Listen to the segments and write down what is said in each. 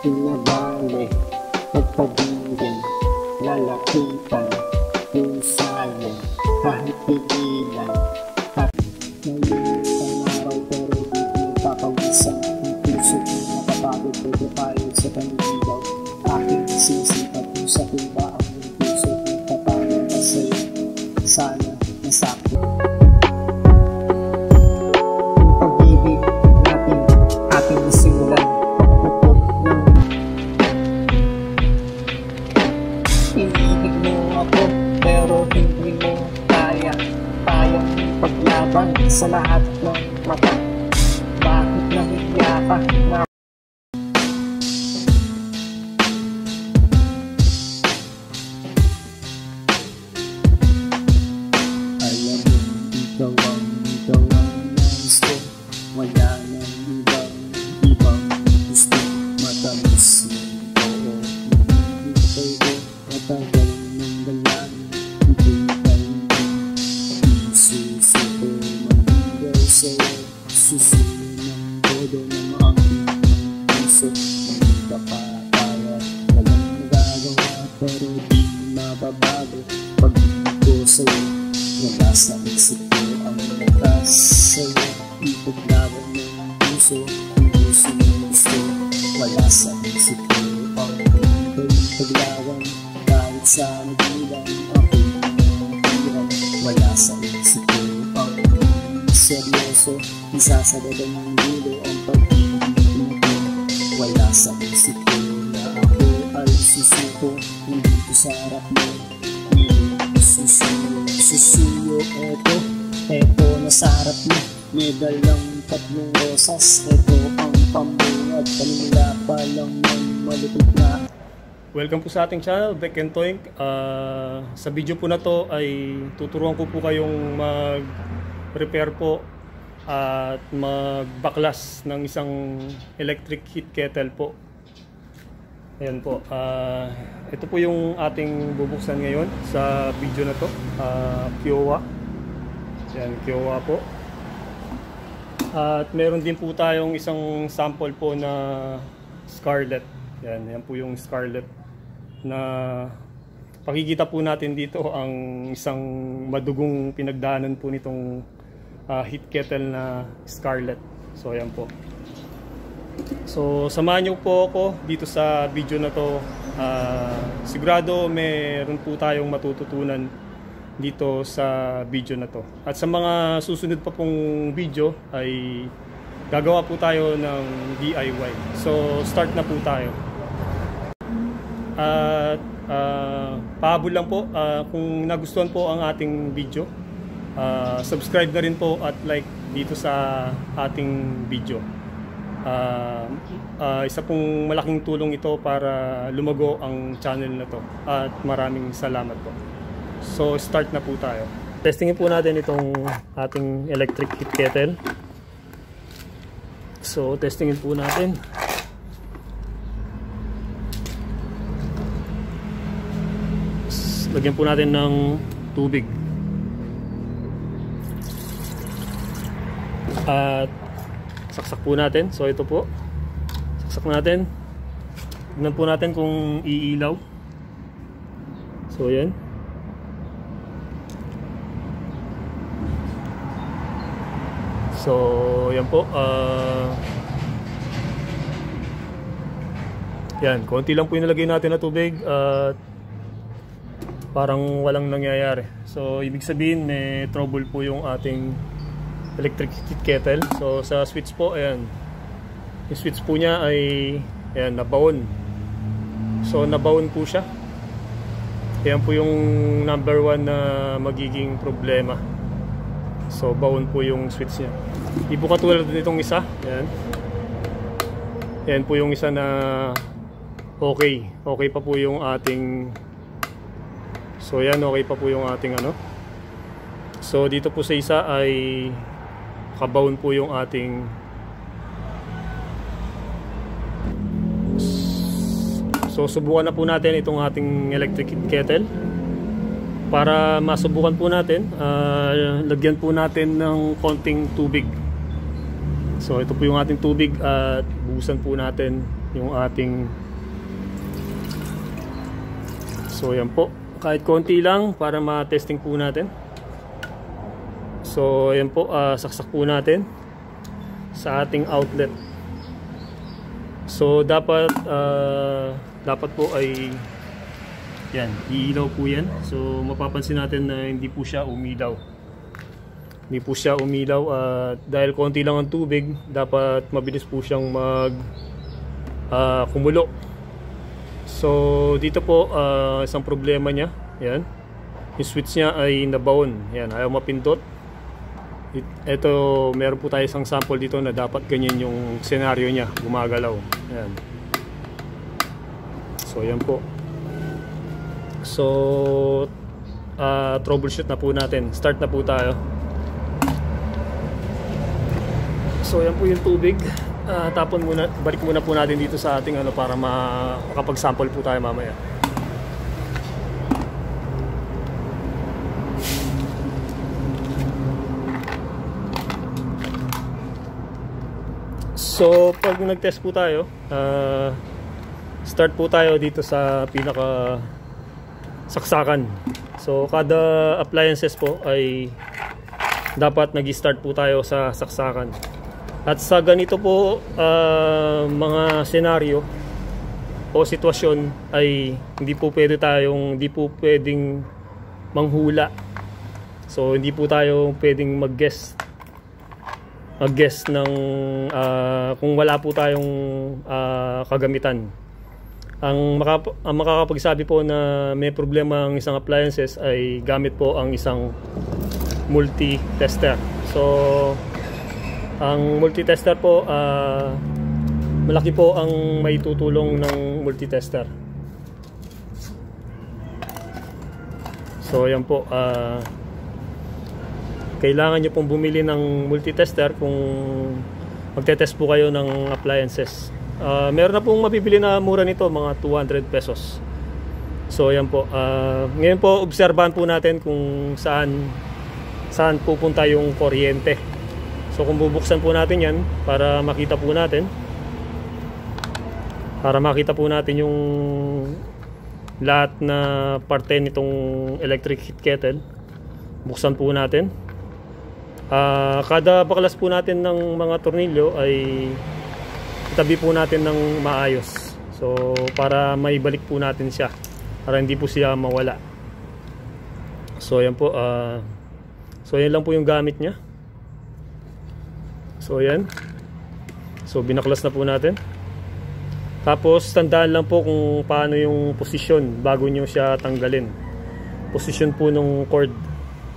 Pinabali, pagpabinggan, lalapitan, pusayan, kahit pigilan. Ngayon araw pero di nagpapawisan. Ang puso ko nakapagod ko papalit sa paniligaw. Aking sisipat kung sa tuba ang puso kong papangin na sa'yo. Sana nasakit. Ang pag-ibig natin ating nasimulan. Iniibig mo ako pero hindi mo kayang paglaban sa lahat ng mata. Bakit nahiya ka na alam mo ikaw ang nais ko. Wala nang ibang gusto. Matamis mo oo. Hintay ko matagal ng galang. Ibigay mo isusi ko manggay sa'yo. Susi ng todo ng aking puso. Hindi ka pa kaya, walang nagagawa pero di mababago. Pag-ibig ko sa'yo, wala sa isip ko ang lakas sa'yo. Ipaglaban ng puso, ang puso ng gusto. Wala sa isip ko ang paglaban. Kahit sa nagilang ako'y hirap. Wala sa isip ko ang seryoso. Isasadada ng dulo ang pag-ibig mo. Wala sa isip ko na ako ay susuko. Hindi ko sa harap mo, hindi susuyo. Eto nasa harap mo. May dalang tatlong rosas. Eto ang pambungad. Panimula pa lang ng malupit na. Welcome po sa ating channel, Beck and Toink. Sa video po na to ay tuturuan ko po kayong mag-repair po at magbaklas ng isang electric heat kettle po. Ayan po. Ito po yung ating bubuksan ngayon sa video na to. Kiowa. Ayan, Kiowa po. At meron din po tayong isang sample po na Scarlett. Yan po yung Scarlett na pakikita po natin dito ang isang madugong pinagdaanan po nitong heat kettle na Scarlett. So ayan po. So samahan niyo po ako dito sa video na to. Sigurado meron po tayong matututunan dito sa video na to. At sa mga susunod pa pong video ay gagawa po tayo ng DIY. So start na po tayo. At pahabol lang po, kung nagustuhan po ang ating video, subscribe na rin po at like dito sa ating video. Isa pong malaking tulong ito para lumago ang channel na to. At maraming salamat po. So start na po tayo. Testingin po natin itong ating electric heat kettle. So testingin po natin. Lagyan po natin ng tubig. At saksak po natin. So ito po. Saksak natin. Tignan po natin kung iilaw. So yan. So yan po. Yan. Konti lang po yung nilagay natin na tubig. At parang walang nangyayari. So ibig sabihin may trouble po yung ating electric heat kettle. So sa switch po, ayan. Yung switch po niya ay ayan, nabaon. So nabaon po siya. Ayan po yung number 1 na magiging problema. So baon po yung switch niya. Hindi po katulad nitong isa. Ayan. Ayan po yung isa na okay. Okay pa po yung ating. So yan, okay pa po yung ating ano. So dito po sa isa ay kabaon po yung ating. So subukan na po natin itong ating electric kettle. Para masubukan po natin, lagyan po natin ng konting tubig. So ito po yung ating tubig at buhusan po natin yung ating, so yan po, kahit konti lang para ma-testing po natin. So yan po, saksak po natin sa ating outlet. So dapat po ay yan, iilaw po yan. So mapapansin natin na hindi po siya umilaw. Hindi po siya umilaw dahil konti lang ang tubig, dapat mabilis po siyang kumulo. So dito po isang problema niya, yan. Yung switch niya ay nabaon. Yan, ayaw mapindot. Ito, meron po tayo isang sample dito na dapat ganyan yung scenario niya, gumagalaw. Yan. So yan po. So troubleshoot na po natin. Start na po tayo. So yan po yung tubig. Tapon muna, balik muna po natin dito sa ating para makapag-sample po tayo mamaya. So pag nag-test po tayo, start po tayo dito sa pinaka saksakan. So kada appliances po ay dapat nag-start po tayo sa saksakan. At sa ganito po mga senaryo o sitwasyon ay hindi po pwedeng manghula. So hindi po tayo pwedeng mag-guess ng kung wala po tayong kagamitan. Ang makakapagsabi po na may problema ang isang appliances ay gamit po ang isang multi-tester. So ang multi-tester po, malaki po ang may tutulong ng multi-tester. So yan po, kailangan nyo pong bumili ng multi-tester kung magte-test po kayo ng appliances. Meron na pong mabibili na mura nito, mga 200 pesos. So yan po, ngayon po obserbahan po natin kung saan pupunta yung kuryente. So kung bubuksan po natin yan para makita po natin yung lahat na parte nitong electric heat kettle, buksan po natin. Kada baklas po natin ng mga tornilyo ay itabi po natin ng maayos. So para maibalik po natin siya, para hindi po siya mawala. So yan po, so yan lang po yung gamit niya. So yan. So binaklas na po natin. Tapos tandaan lang po kung paano yung posisyon bago nyo siya tanggalin. Posisyon po nung cord.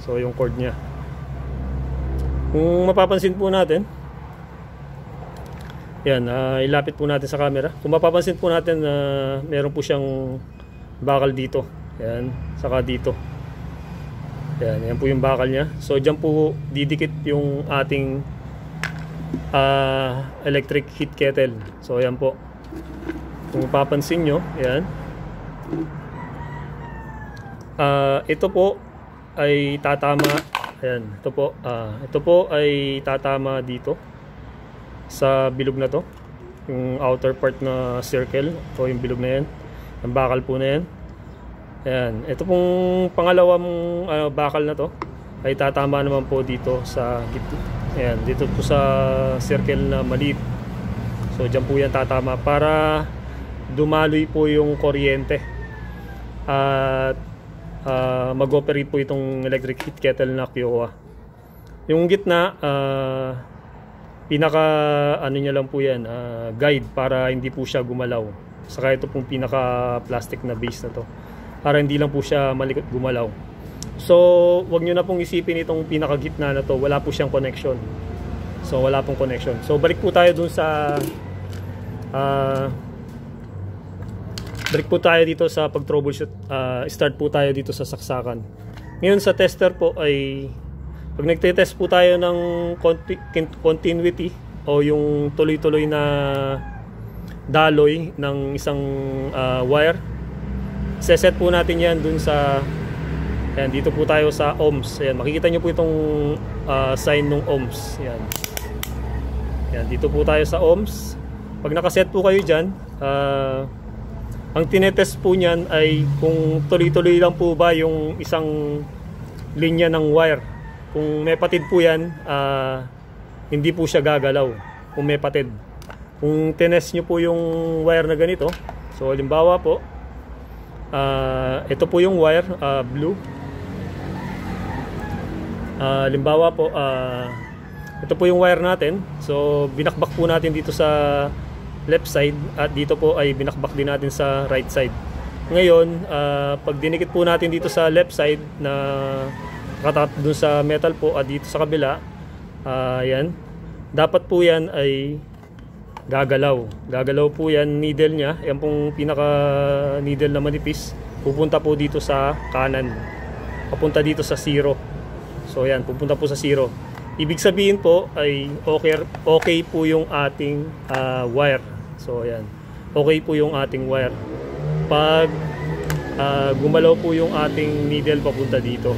So yung cord nya, kung mapapansin po natin, yan, ilapit po natin sa camera. Kung mapapansin po natin na meron po siyang bakal dito. Yan, saka dito. Yan po yung bakal nya. So dyan po didikit yung ating electric heat kettle. So yan po, kung mapapansin nyo, yan, ito po ay tatama. Ayan, ito po ay tatama dito sa bilog na to, yung outer part na circle o yung bilog na yan, ang bakal po na yan. Ayan, ito pong pangalawang bakal na to ay tatama naman po dito sa gitna. Ayan, dito po sa circle na maliit. So dyan po yan tatama para dumaloy po yung kuryente at mag-operate po itong electric heat kettle na Kiowa. Yung gitna, pinaka niya lang po yan, guide para hindi po siya gumalaw. Saka ito pong pinaka plastic na base na to para hindi lang po siya malikot gumalaw. So wag nyo na pong isipin itong pinaka gitna na to, wala po siyang connection. So wala pong connection. So balik po tayo dun sa balik po tayo dito sa pag-troubleshoot. Start po tayo dito sa saksakan. Ngayon sa tester po ay pag nagte-test po tayo ng continuity o yung tuloy-tuloy na daloy ng isang wire, seset po natin yan dun sa, ayan, dito po tayo sa ohms. Ayan, makikita nyo po itong sign ng ohms. Ayan. Ayan, dito po tayo sa ohms. Pag nakaset po kayo dyan, Ang tinetest po niyan ay kung tuloy-tuloy lang po ba yung isang linya ng wire. Kung may patid po yan, hindi po siya gagalaw kung may patid. Kung tinest nyo po yung wire na ganito, so halimbawa po, ito po yung wire, blue. Halimbawa po, ito po yung wire natin. So binakbak po natin dito sa left side at dito po ay binakbak din natin sa right side. Ngayon, pag dinikit po natin dito sa left side na nakatap dun sa metal po at dito sa kabila, yan, dapat po yan ay gagalaw. Gagalaw po yan, needle nya, yan pong pinaka needle na manipis, pupunta po dito sa kanan, papunta dito sa 0. So yan, pupunta po sa 0. Ibig sabihin po ay okay po yung ating wire. So ayan, okay po yung ating wire. Pag gumalaw po yung ating needle papunta dito.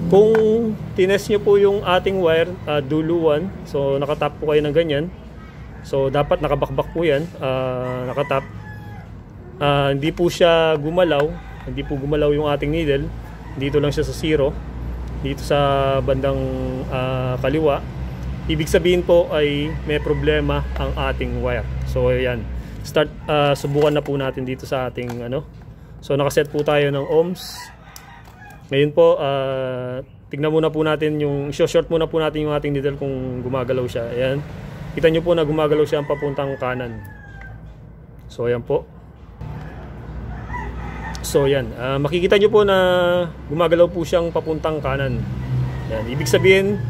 Kung tinest nyo po yung ating wire, dulo 1, so nakatap po kayo ng ganyan. So dapat nakabakbak po yan, nakatap. Hindi po siya gumalaw, hindi po gumalaw yung ating needle. Dito lang siya sa 0, dito sa bandang kaliwa. Ibig sabihin po ay may problema ang ating wire. So ayan, subukan na po natin dito sa ating So nakaset po tayo ng ohms. Ngayon po, tignan muna po natin yung short muna po natin yung ating needle kung gumagalaw siya. Ayan, kita nyo po na gumagalaw siya ang papuntang kanan. So ayan po. So yan, makikita nyo po na gumagalaw po siyang papuntang kanan. Yan, ibig sabihin,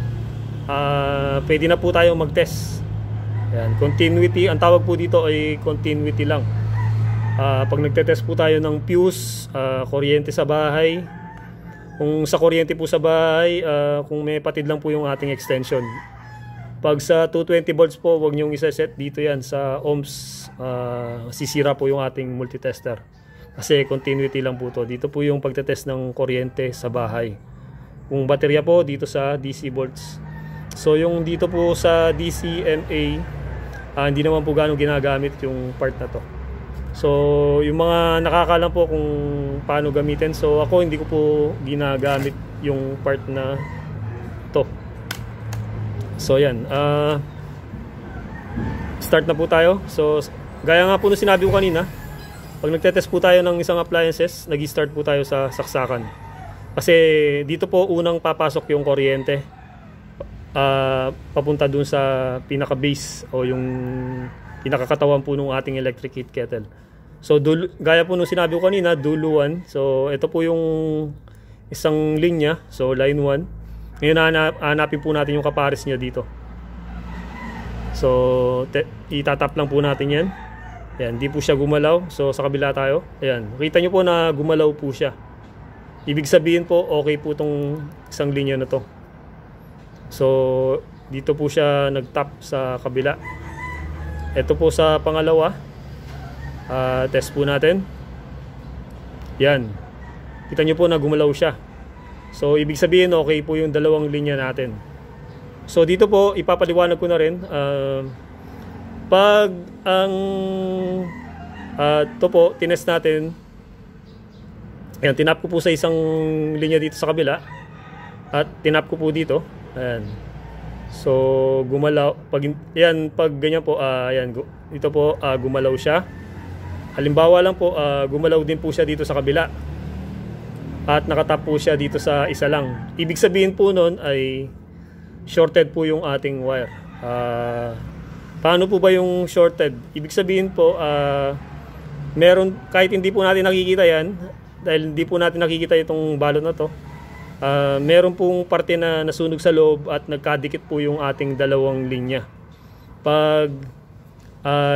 pwede na po tayong mag-test. Yan, continuity, ang tawag po dito ay continuity lang. Pag nagte-test po tayo ng fuse, kuryente sa bahay, kung sa kuryente po sa bahay, kung may patid lang po yung ating extension. Pag sa 220 volts po, huwag nyong isa-set dito yan sa ohms, sisira po yung ating multitester. Kasi continuity lang po to. Dito po yung pagtetest ng kuryente sa bahay. Kung baterya po, dito sa DC volts. So yung dito po sa DCMA, hindi naman po gano'ng ginagamit yung part na to. So yung mga nakakalam po kung paano gamitin. So ako hindi ko po ginagamit yung part na to. So yan, start na po tayo. So gaya nga po nung sinabi ko kanina, pag nagtetest po tayo ng isang appliances, nag-start po tayo sa saksakan. Kasi dito po unang papasok yung kuryente, papunta dun sa pinaka-base o yung pinakakatawan po ng ating electric heat kettle. So gaya po nung sinabi ko kanina, dulo 1. So ito po yung isang linya, so line 1. Ngayon hanapin po natin yung kapares niya dito. So itatap lang po natin yan. Ayan, di po siya gumalaw. So sa kabila tayo. Ayan, kita nyo po na gumalaw po siya. Ibig sabihin po, okay po itong isang linya na to. So dito po siya nag-tap sa kabila. Ito po sa pangalawa. Test po natin. Yan, kita nyo po na gumalaw siya. So ibig sabihin, okay po yung dalawang linya natin. So dito po, ipapaliwanag ko na rin. Pag ang ito po, tinest natin. Ayan, tinap ko po sa isang linya dito sa kabila. At tinap ko po dito. Ayan. So gumalaw. Pag ganyan po, ayan, dito po gumalaw siya. Halimbawa lang po, gumalaw din po siya dito sa kabila. At nakatap po siya dito sa isa lang. Ibig sabihin po nun ay shorted po yung ating wire. Paano po ba yung shorted? Ibig sabihin po, meron, kahit hindi po natin nakikita yan, dahil hindi po natin nakikita itong balot na to, meron pong parte na nasunog sa loob at nagkadikit po yung ating dalawang linya. Pag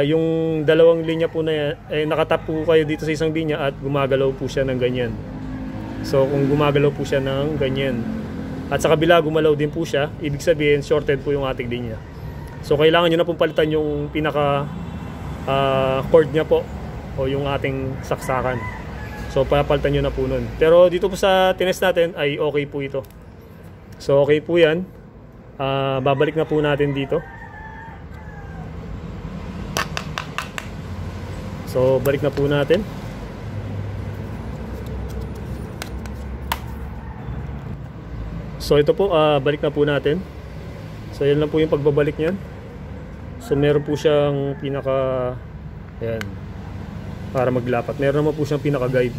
yung dalawang linya po na yan, nakatap po kayo dito sa isang linya at gumagalaw po siya ng ganyan. So kung gumagalaw po siya ng ganyan at sa kabila gumalaw din po siya, ibig sabihin shorted po yung ating linya. So kailangan nyo na pong palitan yung pinaka cord nya po o yung ating saksakan. So papalitan nyo na po nun. Pero dito po sa tinest natin ay okay po ito. So okay po yan. Babalik na po natin dito. So balik na po natin. So ito po, balik na po natin. So yan lang po yung pagbabalik niyan. So meron po siyang pinaka, ayan, para maglapat. Meron naman po siyang pinaka guide.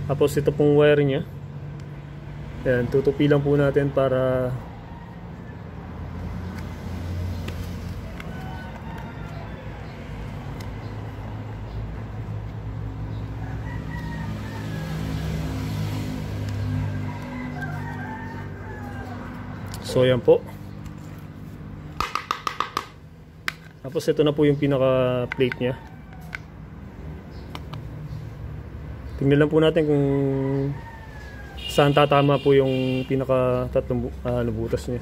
Tapos ito pong wire niya, ayan, tutupi lang po natin para so yan po. Tapos ito na po yung pinaka plate nya. Tingnan lang po natin kung saan tatama po yung pinaka tatlong butas nya.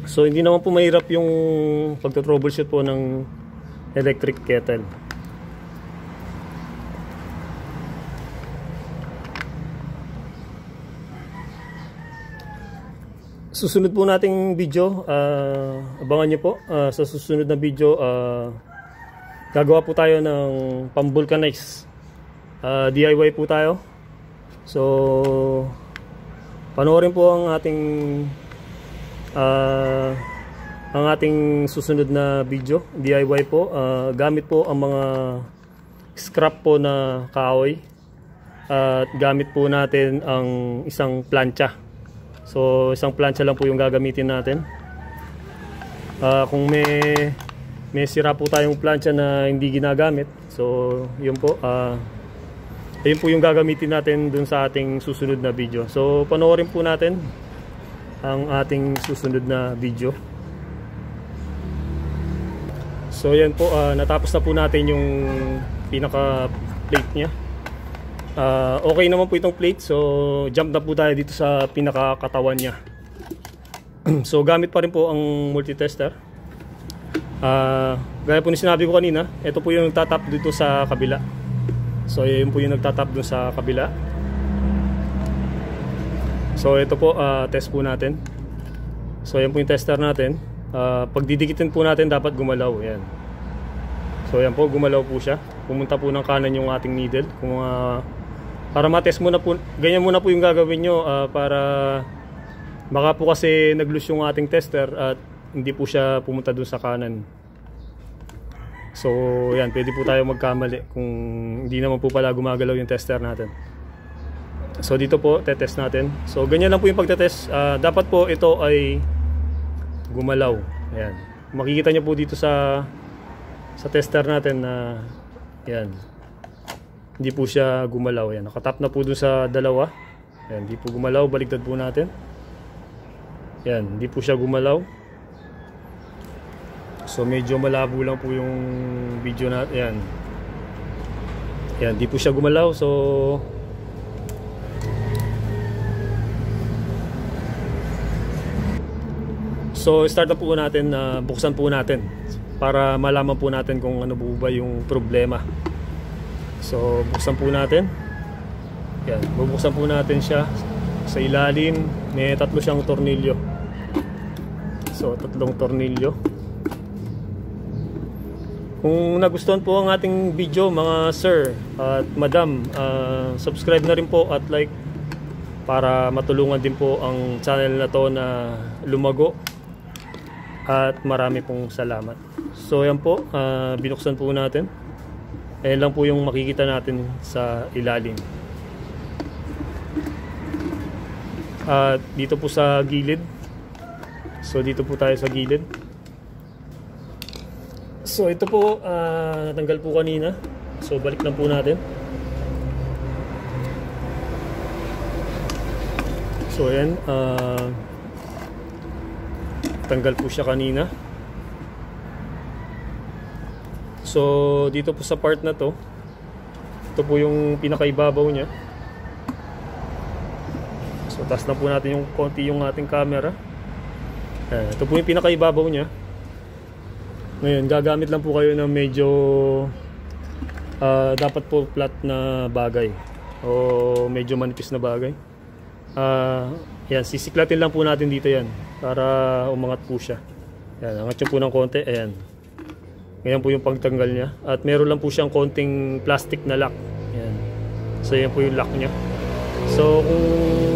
So hindi naman po mahirap yung pagto-troubleshoot po ng electric kettle. Susunod po nating video, abangan nyo po sa susunod na video. Gagawa po tayo ng pang-vulcanize, DIY po tayo. So panoorin po ang ating susunod na video, DIY po. Gamit po ang mga scrap po na kahoy, at gamit po natin ang isang plancha. So isang plancha lang po yung gagamitin natin. Kung may sira po tayong plancha na hindi ginagamit, so yun po, yun po yung gagamitin natin dun sa ating susunod na video. So panoorin po natin ang ating susunod na video. So yan po, natapos na po natin yung pinaka plate nya. Okay naman po itong plate, so jump na po tayo dito sa pinaka katawan nya. So gamit pa rin po ang multi-tester. Gaya po ni sinabi ko kanina, ito po yung nagtatap dito sa kabila. So yun po yung nagtatap dito sa kabila. So ito po, test po natin. So yan po yung tester natin. Pag didikitin po natin, dapat gumalaw. Yan. So yan po, gumalaw po siya. Pumunta po ng kanan yung ating needle. Para matest muna po, ganyan muna po yung gagawin nyo, para baka po kasi nag-loose yung ating tester at hindi po siya pumunta dun sa kanan. So yan, pwede po tayo magkamali kung hindi naman po pala gumagalaw yung tester natin. So dito po, tetest natin. So ganyan lang po yung pagtetest. Dapat po ito ay gumalaw. Ayan. Makikita nyo po dito sa tester natin na yan, hindi po siya gumalaw. Ayan. Nakatap na po dun sa dalawa. Ayan, hindi po gumalaw. Baligtad po natin. Ayan, hindi po siya gumalaw. So medyo malabo lang po yung video natin. Ayan. Ayan, hindi po siya gumalaw. So start na po natin, buksan po natin para malaman po natin kung ano po ba yung problema. So buksan po natin. Yan, bubuksan po natin siya. Sa ilalim may tatlo siyang tornilyo. So tatlong tornilyo. Kung nagustuhan po ang ating video mga sir at madam, subscribe na rin po at like para matulungan din po ang channel na to na lumago. At marami pong salamat. So yan po, binuksan po natin. Ayan lang po yung makikita natin sa ilalim. At dito po sa gilid. So dito po tayo sa gilid. So ito po, natanggal po kanina. So balik lang po natin. So ayan, tanggal po siya kanina. So dito po sa part na to, ito po yung pinakaibabaw nya. So taas na po natin yung konti yung ating camera. Ito po yung pinakaibabaw nya. Ngayon gagamit lang po kayo ng medyo dapat po flat na bagay o medyo manipis na bagay. Yan, sisiklatin lang po natin dito yan para umangat po siya. Yan, angat nyo po ng konti. Ayan. Ngayon po yung pagtanggal niya. At meron lang po siyang konting plastic na lock. Yan. So yan po yung lock niya. So kung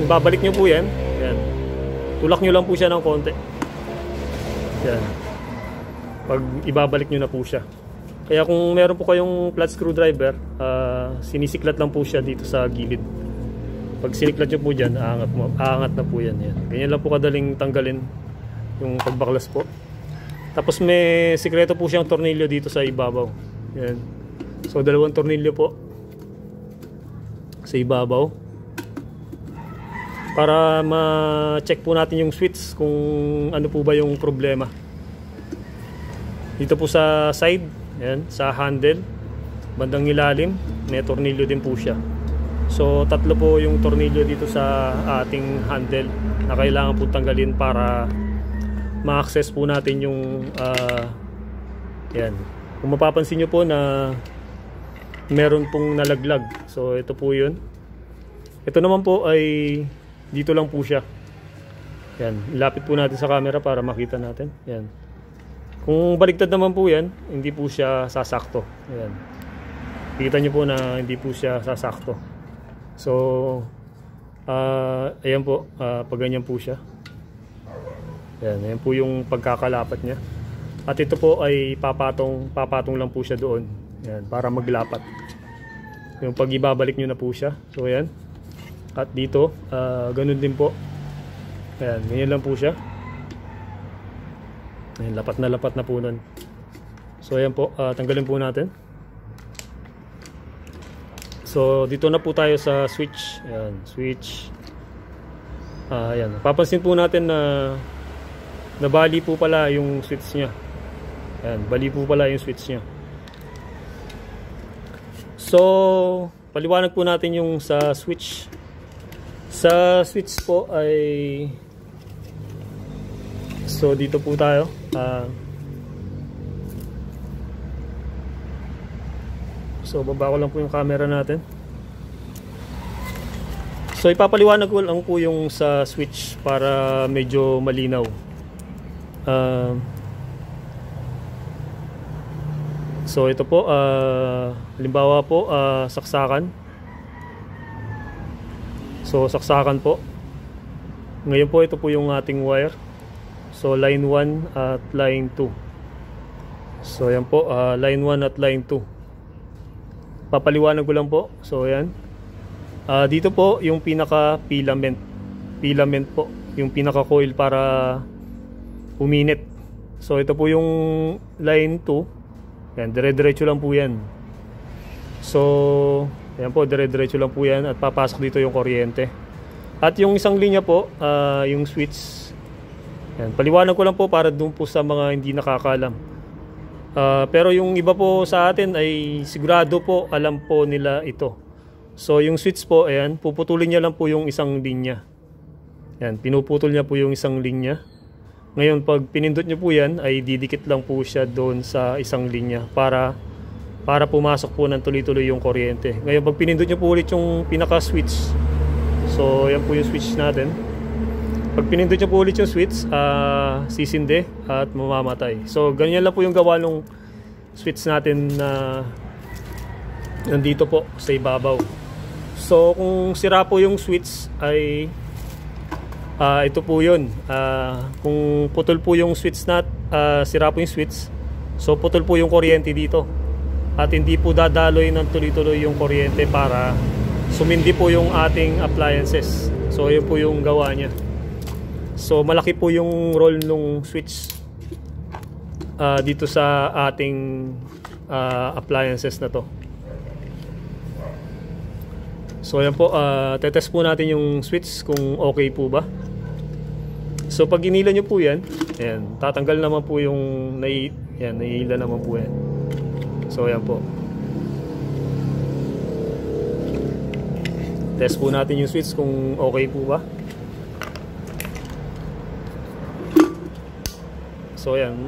babalik nyo po yan, yan, tulak nyo lang po siya ng konti. Yan. Pag ibabalik nyo na po siya. Kaya kung meron po kayong flat screwdriver, sinisiklat lang po siya dito sa gilid. Pag siniklat nyo po dyan, aangat na po yan. Yan. Ganyan lang po kadaling tanggalin yung pagbaklas po. Tapos may sikreto po siyang tornilyo dito sa ibabaw. Yan. So 2 tornilyo po sa ibabaw. Para ma-check po natin yung switch kung ano po ba yung problema. Dito po sa side, yan, sa handle, bandang ilalim, may tornilyo din po siya. So 3 po yung tornilyo dito sa ating handle na kailangan po tanggalin para ma-access po natin yung yan. Kung mapapansin nyo po na meron pong nalaglag. So ito po yun. Ito naman po ay dito lang po siya. Yan. Ilapit po natin sa camera para makita natin. Yan. Kung baliktad naman po yan, hindi po siya sasakto. Yan. Kita nyo po na hindi po siya sasakto. So ayan po, pag ganyan po siya. Yan, ayan po yung pagkakalapat niya. At ito po ay papatong lang po siya doon. Yan, para maglapat. Yung pag ibabalik nyo na po siya. So ayan. At dito, ganun din po. Ayan, ganyan lang po siya. Ayan, lapat na po nun. So ayan po, tanggalin po natin. So dito na po tayo sa switch. Ayan, switch. Ayan, papansin po natin na nabali po pala yung switch niya. Ayan, bali po pala yung switch niya. So paliwanag po natin yung sa switch. Sa switch po ay, so dito po tayo. So baba ko lang po yung camera natin. So ipapaliwanag ko lang po yung sa switch para medyo malinaw. So ito po, halimbawa po, saksakan. So saksakan po. Ngayon po ito po yung ating wire. So line 1 at line 2. So yan po, line 1 at line 2. Papaliwanag ko lang po. So ayan. Dito po yung pinaka filament. Filament po, yung pinaka coil para uminit. So ito po yung line 2. Yan, dire-diretso lang po yan. So ayan po, dire-diretso lang po yan at papasok dito yung kuryente. At yung isang linya po, yung switch. Yan, paliwanag ko lang po para doon po sa mga hindi nakakalam. Pero yung iba po sa atin ay sigurado po alam po nila ito. So yung switch po, ayan, puputulin niya lang po yung isang linya. Yan, pinuputol niya po yung isang linya. Ngayon pag pinindot niyo po yan, ay didikit lang po siya doon sa isang linya para pumasok po ng tuloy-tuloy yung kuryente. Ngayon pag pinindot niyo po ulit yung pinaka-switch, so yan po yung switch natin. Pag pinindot niyo po ulit yung switch, sisindi at mamamatay. So ganyan lang po yung gawa ng switch natin na nandito po sa ibabaw. So kung sira po yung switch ay ito po yun. Kung putol po yung switch sira po yung switch, so putol po yung kuryente dito. At hindi po dadaloy ng tuloy-tuloy yung kuryente para sumindi po yung ating appliances. So yun po yung gawa niya. So malaki po yung role ng switch dito sa ating appliances na to. So ayan po, tetest po natin yung switch kung okay po ba. So pag inila nyo po yan, ayan, tatanggal naman po yung nahihila naman po yan. So ayan po, test po natin yung switch kung okay po ba. So ayan,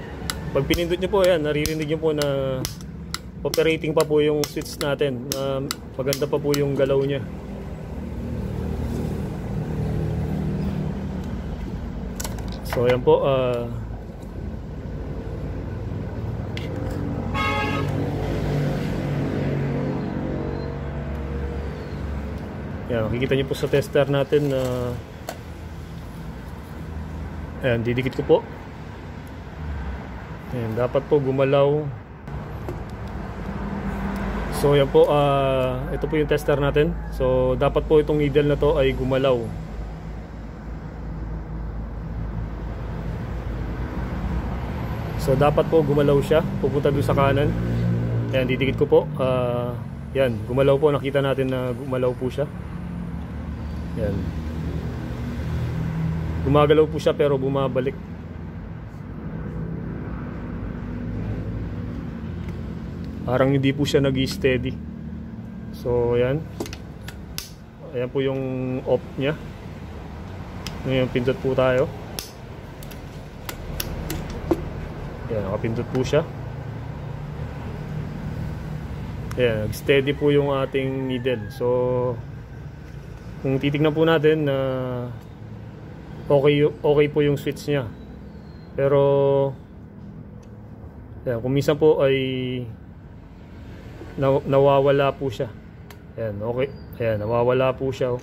pag pinindot nyo po, ayan, naririnig nyo po na operating pa po yung switch natin. Maganda pa po yung galaw niya. So ayan po, yan, makikita niyo po sa tester natin na ayan, didikit ko po. Ayan, dapat po gumalaw. So yan po, ito po yung tester natin. So dapat po itong needle na to ay gumalaw. So dapat po gumalaw siya, pupunta doon sa kanan. Ayan, didikit ko po. Yan, gumalaw po, nakita natin na gumalaw po siya. Yan. Gumagalaw po siya pero bumabalik. Parang hindi po siya nag-steady. So yan. Ayan po yung off niya. Ngayon pindot po tayo. Yan, nakapindot po siya. Ayan, nag-steady po yung ating needle. So kung titignan po natin na okay po yung switch niya. Pero yan, kung minsan po ay nawawala po siya. Ayan, okay. Ayan, nawawala po siya.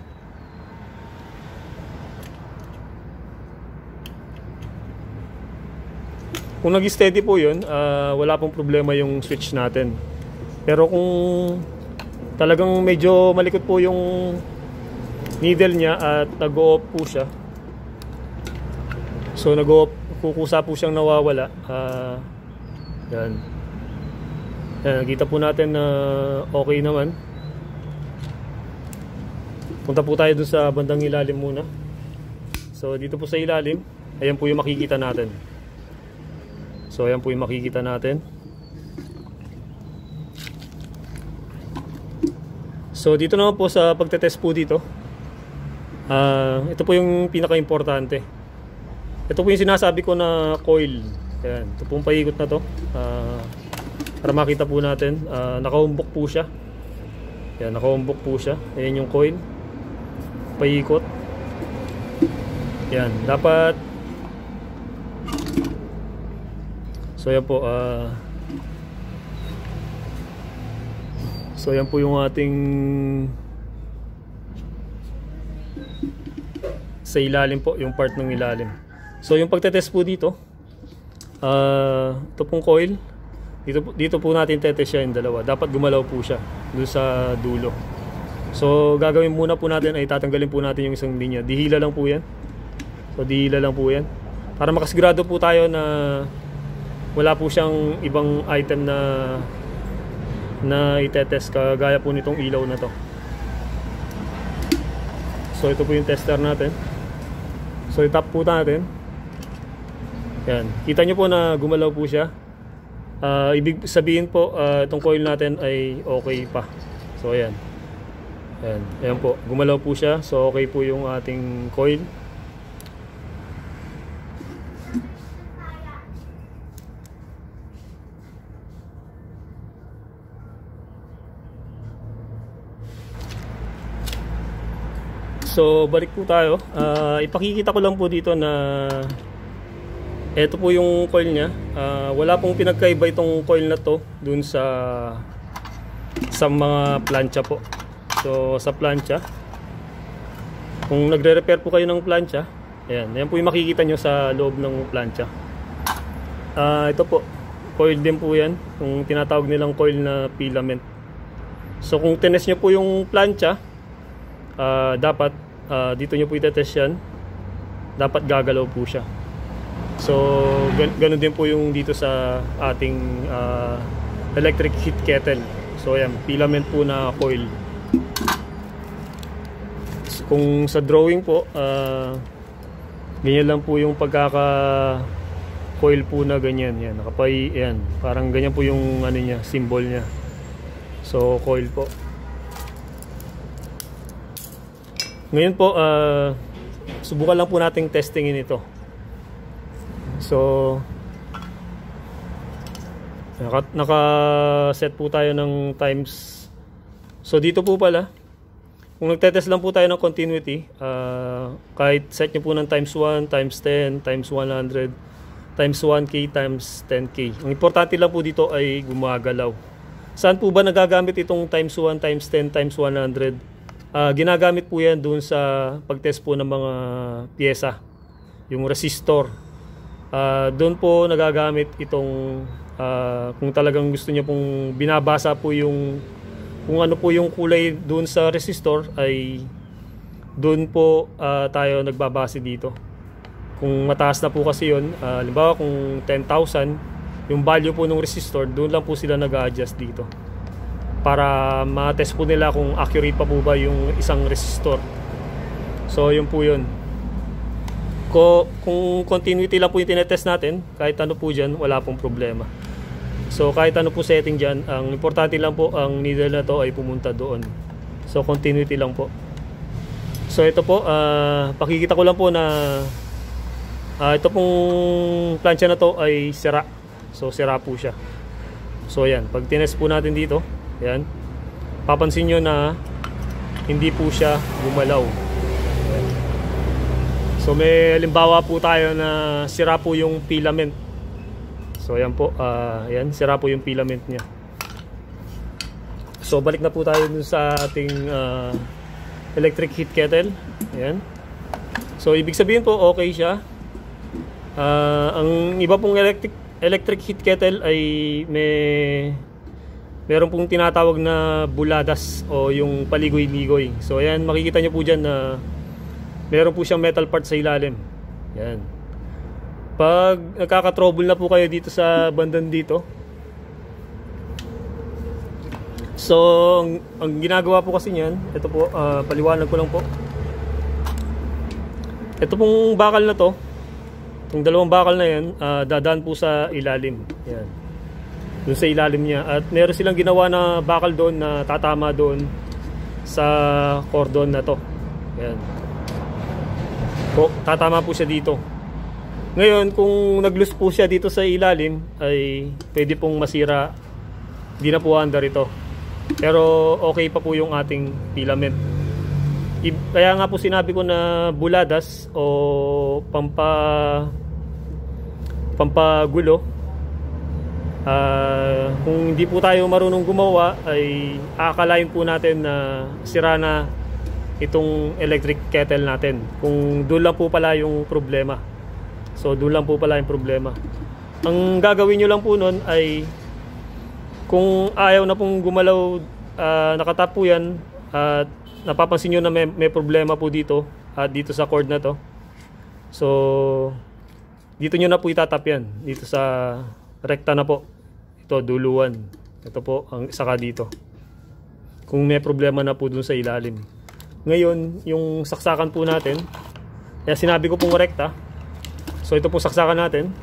Kung nag-steady po yun, wala pong problema yung switch natin. Pero kung talagang medyo malikot po yung needle niya at nag-o-off po siya, so nag-o-off, kukusa po siyang nawawala. Yan. Yan, nakita po natin na okay naman. Punta po tayo dun sa bandang ilalim muna. So dito po sa ilalim, ayan po yung makikita natin. So ayan po yung makikita natin. So dito naman po sa pagtetest po dito, ito po yung pinaka-importante. Ito po yung sinasabi ko na coil. Ayan, ito pong paikot na to. Para makita po natin, nakaumbok po siya. Ayan, nakaumbok po siya. Ayan yung coil. Paikot. Ayan, dapat. So ayan po. So ayan po yung ating sa ilalim po, yung part ng ilalim. So yung pagtetest po dito, ito pong coil, dito po natin tetest siya yung dalawa. Dapat gumalaw po siya doon sa dulo. So gagawin muna po natin ay tatanggalin po natin yung isang linya. Dihila lang po yan. So dihila lang po yan. Para makasigurado po tayo na wala po siyang ibang item na itetest kagaya po nitong ilaw na to. So ito po yung tester natin. So i-tap po natin. Yan. Kita nyo po na gumalaw po siya. Ibig sabihin po, itong coil natin ay okay pa. So ayan. Ayan. Ayan po. Gumalaw po siya. So okay po yung ating coil. So balik po tayo. Ipakikita ko lang po dito na ito po yung coil nya. Wala pong pinagkaiba itong coil na to dun sa mga plancha po. So sa plancha, kung nagre-repair po kayo ng plancha, ayan po yung makikita nyo sa loob ng plancha. Ito po, coil din po yan, yung tinatawag nilang coil na filament. So kung tinest nyo po yung plancha, dapat dito nyo po itetest yan, dapat gagalaw po siya. So ganun din po yung dito sa ating electric heat kettle. So ayan, filament po na coil. So, kung sa drawing po, ganyan lang po yung pagkaka coil po na ganyan. Yan, nakapay, yan, parang ganyan po yung ano niya, symbol niya. So coil po. Ngayon po, subukan lang po nating testingin ito. So Naka-set po tayo ng times. So dito po pala, kung nagtetest lang po tayo ng continuity, kahit set nyo po ng times 1, times 10, times 100, times 1k, times 10k. Ang importante lang po dito ay gumagalaw. Saan po ba nagagamit itong times 1, times 10, times 100? Ginagamit po yan dun sa pagtest po ng mga pyesa, yung resistor. Doon po nagagamit itong kung talagang gusto niyo pong binabasa po yung kung ano po yung kulay doon sa resistor, ay doon po tayo nagbabase dito. Kung mataas na po kasi yun, halimbawa kung 10,000 yung value po ng resistor, doon lang po sila nag-adjust dito para ma-test po nila kung accurate pa po ba yung isang resistor. So yun po yun. Kung continuity lang po yung tinetest natin, kahit ano po dyan, wala pong problema. So kahit ano po setting dyan, ang importante lang po, ang needle na to ay pumunta doon. So continuity lang po. So ito po, pakikita ko lang po na ito pong plancha na to ay sira. So sira po siya. So yan, pag tinest po natin dito, yan, papansin nyo na hindi po siya gumalaw. So may halimbawa po tayo na sira po yung filament. So yan po, yan, sira po yung filament niya. So balik na po tayo dun sa ating electric heat kettle. Yan. So ibig sabihin po okay siya. Ang iba pong electric heat kettle ay meron pong tinatawag na buladas o yung paligoy-ligoy. So yan, makikita nyo po dyan na meron po siyang metal part sa ilalim. Yan. Pag nagkaka-trouble na po kayo dito sa bandang dito, so ang ginagawa po kasi niyan, ito po, paliwanag ko lang po. Ito pong bakal na to, yung dalawang bakal na yan, dadaan po sa ilalim. Yan. Doon sa ilalim niya. At meron silang ginawa na bakal doon na tatama doon sa cordon na to. Yan. Po, tatama po siya dito. Ngayon, kung nag-loose po siya dito sa ilalim, ay pwede pong masira. Hindi na po under ito. Pero okay pa po yung ating filament. Kaya nga po sinabi ko na buladas o pampagulo. Kung hindi po tayo marunong gumawa, ay aakalain po natin na sira na itong electric kettle natin. Kung doon lang po pala yung problema. So doon lang po pala yung problema. Ang gagawin nyo lang po nun ay, kung ayaw na pong gumalaw, nakatap po yan, at napapansin nyo na may problema po dito, dito sa cord na to. So dito nyo na po itatap yan, dito sa rekta na po. Ito, duluan. Ito po, ang saka dito. Kung may problema na po dun sa ilalim. Ngayon, yung saksakan po natin, kaya sinabi ko pong rekta. So ito po saksakan natin.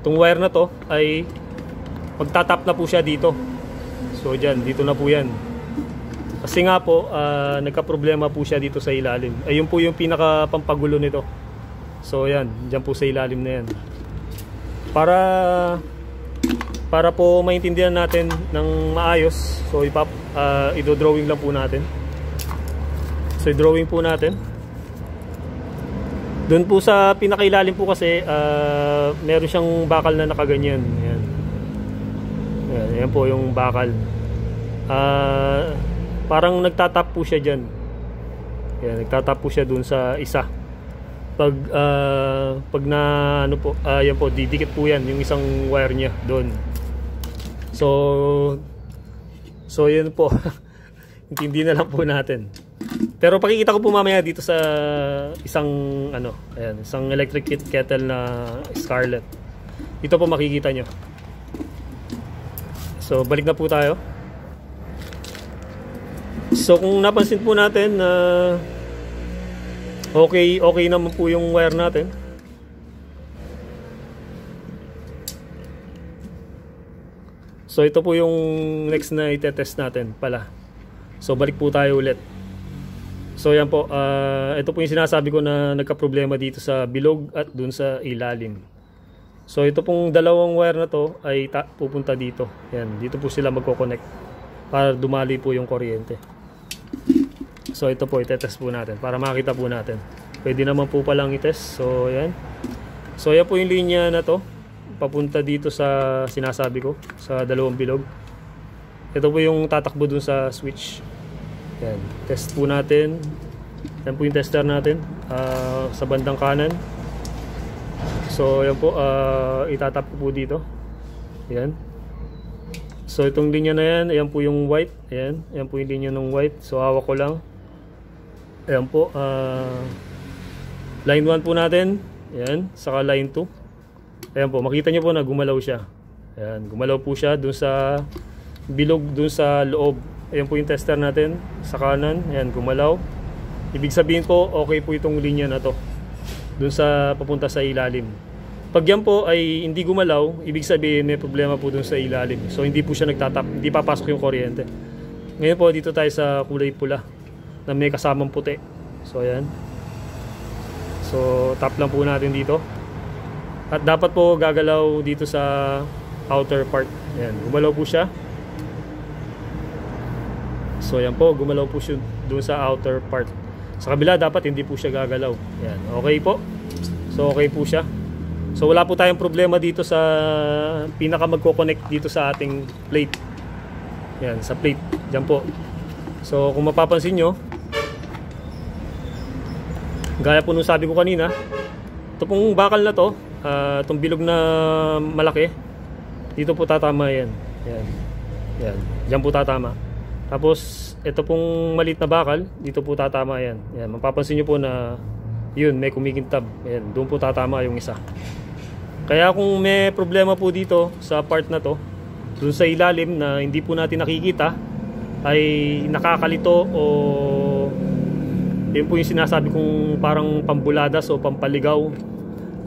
Itong wire na to ay magtatap na po siya dito. So dyan, dito na po yan. Kasi nga po, nagka-problema po siya dito sa ilalim. Ayun po yung pinaka-pampagulo nito. So yan, dyan po sa ilalim na yan. Para po maintindihan natin ng maayos, so i-drawing lang po natin. So i-drawing po natin. Doon po sa pinakailalim po kasi, meron siyang bakal na nakaganyan. Ayan. Ayan po yung bakal. Parang nagtatap po siya dyan. Ayan, nagtatap po siya doon sa isa. Pag na ano po, yan po, didikit po yan yung isang wire niya doon. So yan po. Intindi na lang po natin. Pero pakikita ko po mamaya dito sa isang ayan, isang electric kettle na Scarlett. Ito po makikita nyo. So balik na po tayo. So kung napansin po natin na okay naman po yung wire natin. So ito po yung next na itetest natin pala. So balik po tayo ulit. So yan po, ito po yung sinasabi ko na nagka-problema dito sa bilog at dun sa ilalim. So ito pong dalawang wire na to ay pupunta dito. Yan, dito po sila magko-connect para dumali po yung kuryente. So ito po, itetest po natin para makita po natin. Pwede naman po palang itest. So yan. So yan po yung linya na to, papunta dito sa sinasabi ko, sa dalawang bilog. Ito po yung tatakbo dun sa switch. Yan, test po natin. Yan po yung tester natin sa bandang kanan. So yan po, itatap ko po dito. Yan. So itong linya na yan, ayan po yung white. Ayan, ayan po yung linya ng white. So hawak ko lang. Ayan po, line 1 po natin. Ayan, saka line 2. Ayan po, makita nyo po na gumalaw siya. Ayan, gumalaw po siya dun sa bilog, dun sa loob. Ayan po yung tester natin sa kanan. Ayan, gumalaw. Ibig sabihin po, okay po itong linya na to dun sa papunta sa ilalim. Pag yan po ay hindi gumalaw, ibig sabihin may problema po dun sa ilalim. So hindi po siya nagtatap, hindi papasok yung kuryente. Ngayon po dito tayo sa kulay pula na may kasamang puti. So ayan. So tap lang po natin dito. At dapat po gagalaw dito sa outer part. Ayan, gumalaw po siya. So ayan po, gumalaw po siya dun sa outer part. Sa kabila dapat hindi po siya gagalaw. Ayan, okay po. So okay po siya. So wala po tayong problema dito sa pinaka magko-connect dito sa ating plate. Yan, sa plate. Diyan po. So kung mapapansin nyo, gaya po nung sabi ko kanina, ito pong bakal na to, itong bilog na malaki, dito po tatama yan. Yan. Yan. Diyan po tatama. Tapos ito pong maliit na bakal, dito po tatama yan. Yan. Mapapansin nyo po na yun, may kumikintab. Yan. Doon po tatama yung isa. Kaya kung may problema po dito sa part na to, dun sa ilalim na hindi po natin nakikita, ay nakakalito o yun po yung sinasabi kong parang pambuladas o pampaligaw,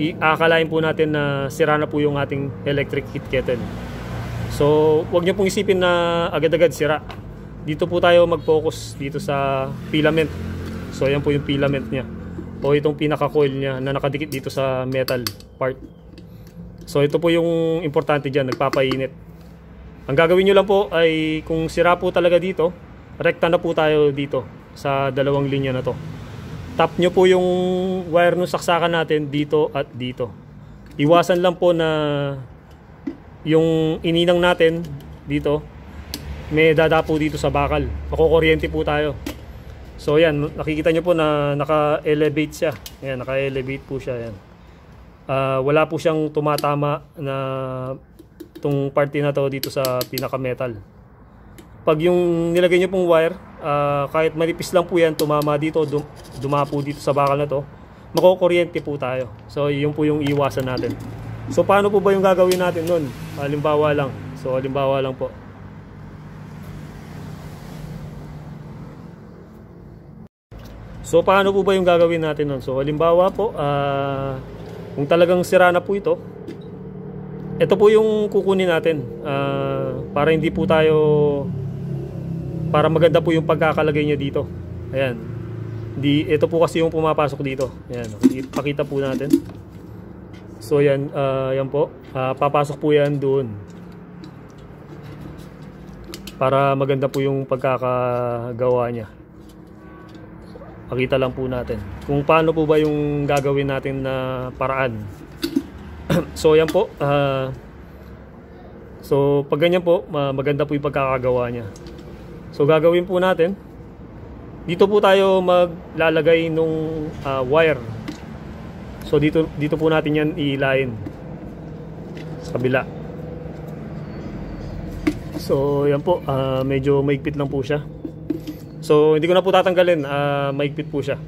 aakalain po natin na sira na po yung ating electric heat kettle. So huwag nyo pong isipin na agad-agad sira. Dito po tayo mag-focus dito sa filament. So yan po yung filament nya o itong pinaka-coil nya na nakadikit dito sa metal part. So ito po yung importante dyan, nagpapainit. Ang gagawin nyo lang po ay kung sira po talaga dito, rekta na po tayo dito sa dalawang linya na to. Tap nyo po yung wire ng saksakan natin dito at dito. Iwasan lang po na yung ininang natin dito may dadapo dito sa bakal. Makukuryente po tayo. So yan, nakikita nyo po na naka-elevate siya. Ayan, naka-elevate po siya. Ayan. Wala po siyang tumatama na itong party na to dito sa pinaka-metal. Pag yung nilagay nyo pong wire, kahit manipis lang po yan, tumama dito, dumapo dito sa bakal na to, makukuryente po tayo. So yun po yung iwasan natin. So paano po ba yung gagawin natin nun? Halimbawa lang. So halimbawa lang po. So paano po ba yung gagawin natin nun? So halimbawa po, kung talagang sira na po ito po yung kukunin natin para hindi po tayo, para maganda po yung pagkakalagay niya dito. Ayan, ito po kasi yung pumapasok dito. Ayan, ipakita po natin. So yan, yan po, papasok po yan doon para maganda po yung pagkakagawa niya. Pakita lang po natin kung paano po ba yung gagawin natin na paraan. So yan po, so pag ganyan po, maganda po yung pagkakagawa niya. So gagawin po natin, dito po tayo maglalagay nung wire. So dito po natin yan i-line sa kabila. So yan po, medyo maigpit lang po siya. So hindi ko na po tatanggalin, maigpit po siya.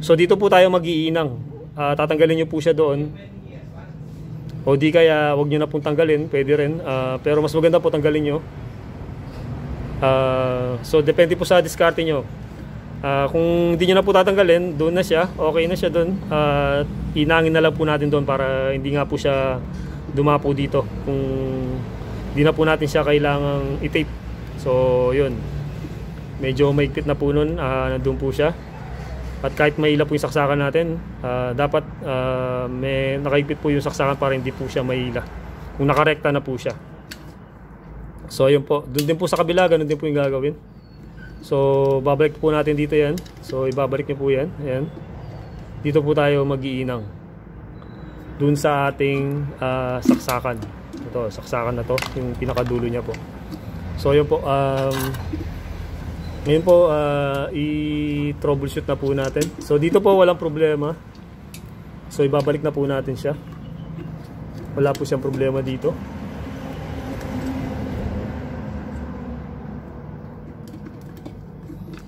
So dito po tayo mag-iinang, tatanggalin nyo po siya doon. O di kaya wag nyo na pong tanggalin, pwede rin, pero mas maganda po tanggalin nyo. So depende po sa diskarte nyo. Kung hindi nyo na po tatanggalin, doon na siya, okay na siya doon. Inangin na lang po natin doon para hindi nga po siya dumapo dito kung hindi na po natin siya kailangang i-tape. So yun, medyo maigpit na po nun, nandun po siya. At kahit maila po yung saksakan natin, dapat may nakaigpit po yung saksakan para hindi po siya maila kung nakarekta na po siya. So ayun po, doon din po sa kabila, ganun din po yung gagawin. So babalik po natin dito yan. So ibabalik niyo po yan. Ayan. Dito po tayo mag-iinang doon sa ating saksakan. Ito, saksakan na to, yung pinakadulo niya po. So ayun po, ngayon po i-troubleshoot na po natin. So dito po walang problema. So ibabalik na po natin siya. Wala po siyang problema dito.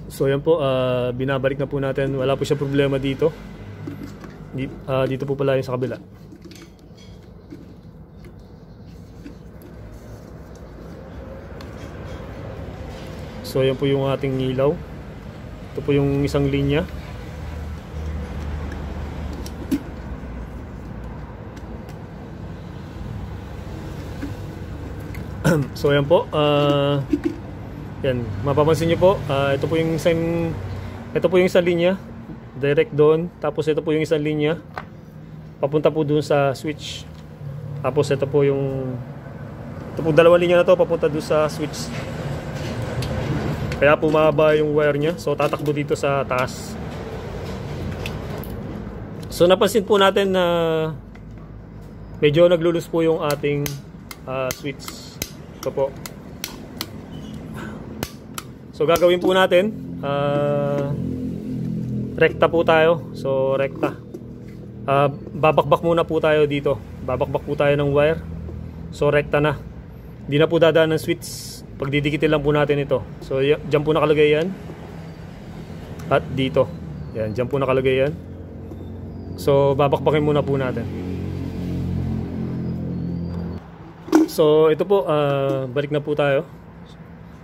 So yan po, binabalik na po natin. Wala po siyang problema dito. Dito po pala yung sa kabila. So yan po yung ating ilaw. Ito po yung isang linya. So yan po, yan, mapapansin nyo po, ito po yung isang linya direct doon, tapos ito po yung isang linya papunta po doon sa switch, tapos ito po dalawang linya na to papunta doon sa switch, kaya pumaba yung wire nya, so tatakbo dito sa taas. So napansin po natin na medyo naglulus po yung ating switch. Ito po. So gagawin po natin, rekta po tayo. So rekta, babakbak muna po tayo dito. Babakbak po tayo ng wire. So rekta na, hindi na po dadaan ng switch. Pagdidikitin lang po natin ito. So dyan po nakalagay yan. At dito, yan, dyan po nakalagay yan. So babakbakin muna po natin. So ito po, balik na po tayo.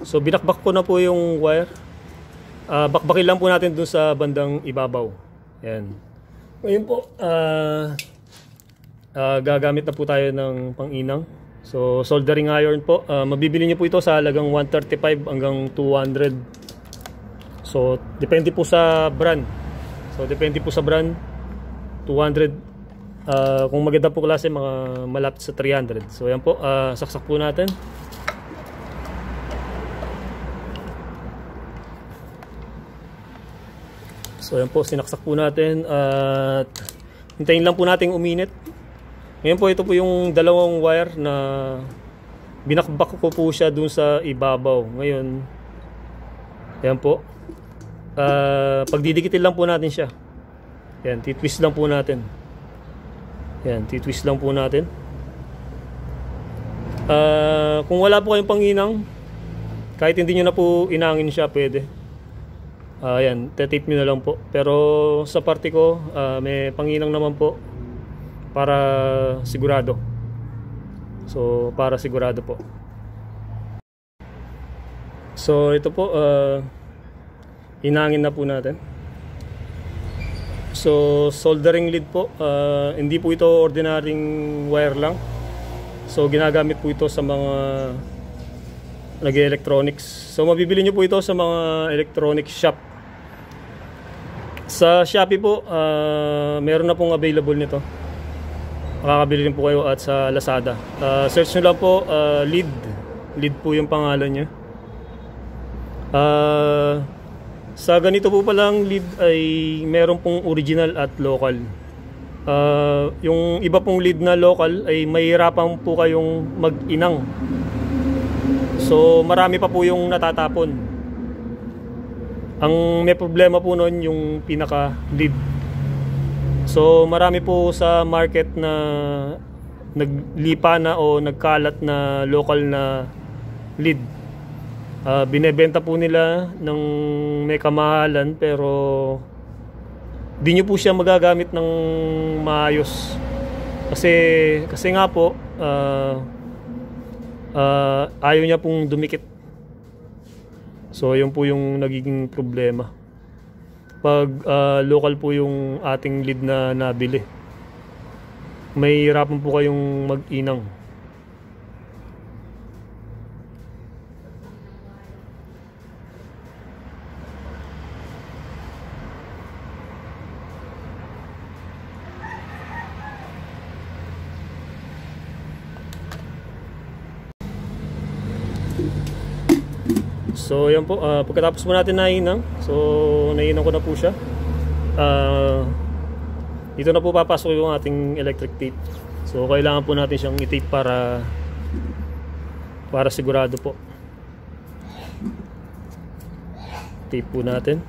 So binakbak ko na po yung wire. Bakbakin lang po natin dun sa bandang ibabaw. Yan. Ngayon po, gagamit na po tayo ng pang-inang. So soldering iron po. Mabibili niyo po ito sa halagang 135 hanggang 200. So depende po sa brand. 200. Kung maganda po klase, mga malapit sa 300. So yan po, saksak po natin. So yan po, sinaksak po natin at hintayin lang po natin uminit. Ngayon po, ito po yung dalawang wire na binakbak ko po siya dun sa ibabaw. Ngayon, yan po, pagdidikitin lang po natin siya. Yan, titwist lang po natin. Yan, titwist lang po natin. Kung wala po kayong panginang, kahit hindi nyo na po inangin siya, pwede. Yan, tape nyo na lang po. Pero sa parte ko, may panginang naman po para sigurado. So, para sigurado po. So, ito po, inangin na po natin. So soldering lead po, hindi po ito ordinaryong wire lang. So ginagamit po ito sa mga nag-electronics. So mabibili nyo po ito sa mga electronics shop. Sa Shopee po, meron na pong available nito. Makakabili rin po kayo at sa Lazada. Search nyo lang po, lead po yung pangalan niya. Sa ganito po palang lead ay meron pong original at local. Yung iba pong lead na local ay mahirapan po kayong mag-inang. So marami pa po yung natatapon. Ang may problema po nun yung pinaka lead. So marami po sa market na naglipa na o nagkalat na local na lead. Binebenta po nila ng may kamahalan, pero di nyo po siya magagamit ng maayos kasi nga po ayaw niya pong dumikit. So yun po yung nagiging problema pag local po yung ating lead na nabili. May hirapan po kayong mag-inang. So yan po, pagkatapos po natin nainang, so nainang ko na po siya. Dito na po papasok yung ating electric tape. So kailangan po natin siyang i-tape para sigurado po. Tape po natin.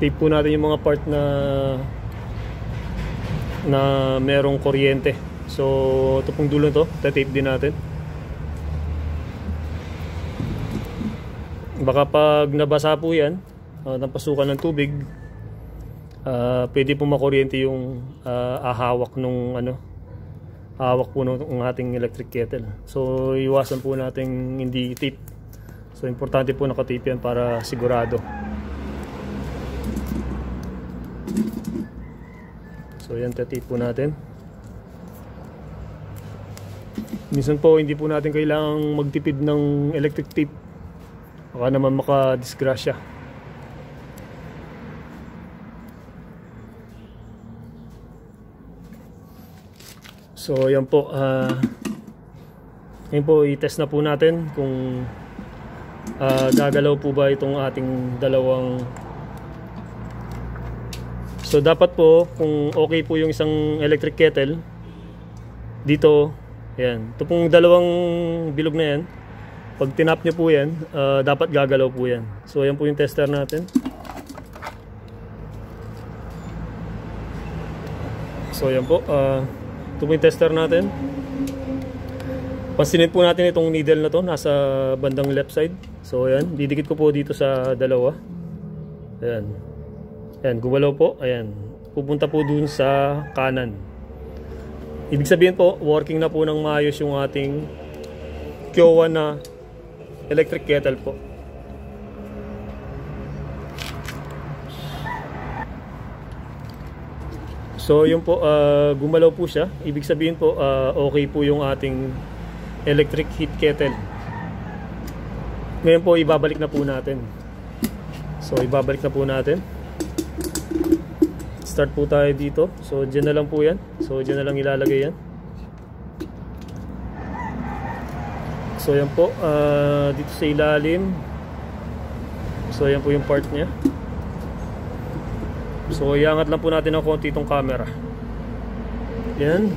Tape po natin yung mga part na merong kuryente. So ito pong dulo to, tape din natin. Baka pag nabasa po yan, napasukan ng tubig, pwede po makuryente yung hawak po ng ating electric kettle. So iwasan po natin hindi tape. So importante po naka-tape yan para sigurado. So yan, tape po natin. Minsan po hindi po natin kailangang magtipid ng electric tape. Baka naman makadisgrasya. So yan po, yan po, i-test na po natin kung gagalaw po ba itong ating dalawang. So dapat po, kung okay po yung isang electric kettle dito, yan, ito pong dalawang bilog na yan, pag tinap nyo po yan, dapat gagalaw po yan. So yan po yung tester natin. So yan po, ito po yung tester natin. Pansinin po natin itong needle na to, nasa bandang left side. So ayan, didikit ko po dito sa dalawa. Ayan. Ayan, gumalaw po. Ayan, pupunta po dun sa kanan. Ibig sabihin po, working na po ng maayos yung ating Kyowa na electric kettle po. So yun po, gumalaw po siya. Ibig sabihin po, okay po yung ating electric heat kettle. Ngayon po, ibabalik na po natin. So ibabalik na po natin. Start po tayo dito. So dyan na lang po yan. So dyan na lang ilalagay yan. So yan po, dito sa ilalim. So yan po yung part nya. So iangat lang po natin ng konti itong camera. Yan.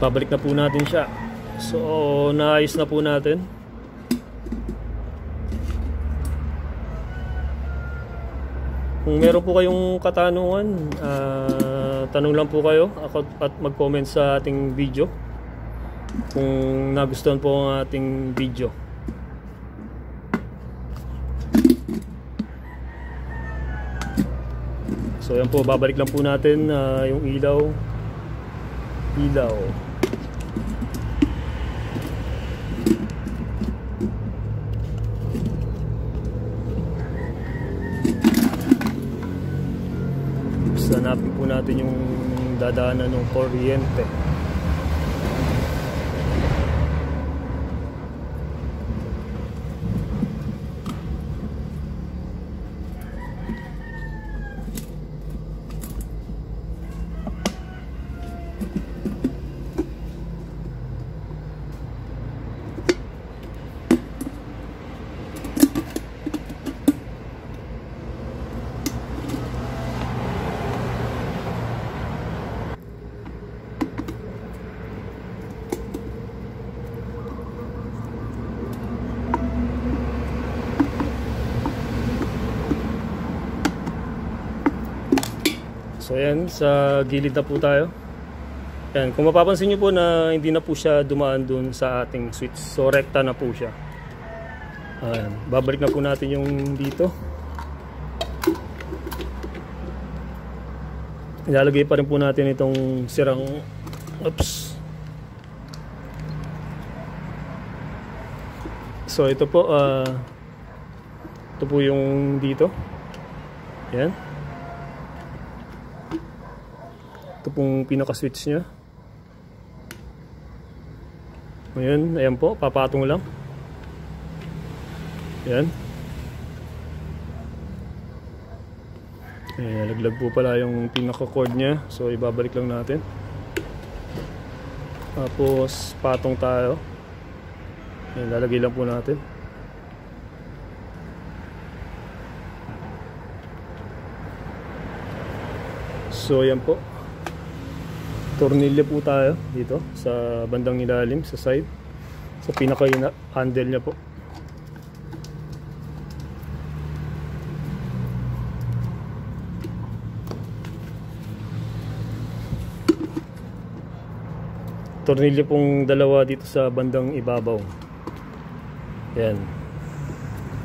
Babalik na po natin siya. So naayos na po natin. Kung meron po kayong katanungan, tanong lang po kayo at mag-comment sa ating video kung nagustuhan po ang ating video. So yan po, babalik lang po natin yung ilaw. Hanapin po natin yung dadaanan ng kuryente. So ayan, sa gilid na po tayo. Ayan, kung mapapansin nyo po na hindi na po siya dumaan dun sa ating switch. So rekta na po siya. Ayan, babalik na po natin yung dito. Ilalagay pa rin po natin itong sirang, oops. So ito po, ito po yung dito. Ayan. Ito pong pinaka-switch nya. Ngayon, ayan po, papatong lang. Ayan. Ayan, nalaglag po pala yung pinaka-cord nya. So, ibabalik lang natin. Tapos patong tayo. Ayan, lalagay lang po natin. So yan po. Tornilyo po tayo dito sa bandang ilalim, sa side, sa pinaka-handle niya po. Tornilyo pong dalawa dito sa bandang ibabaw. Yan.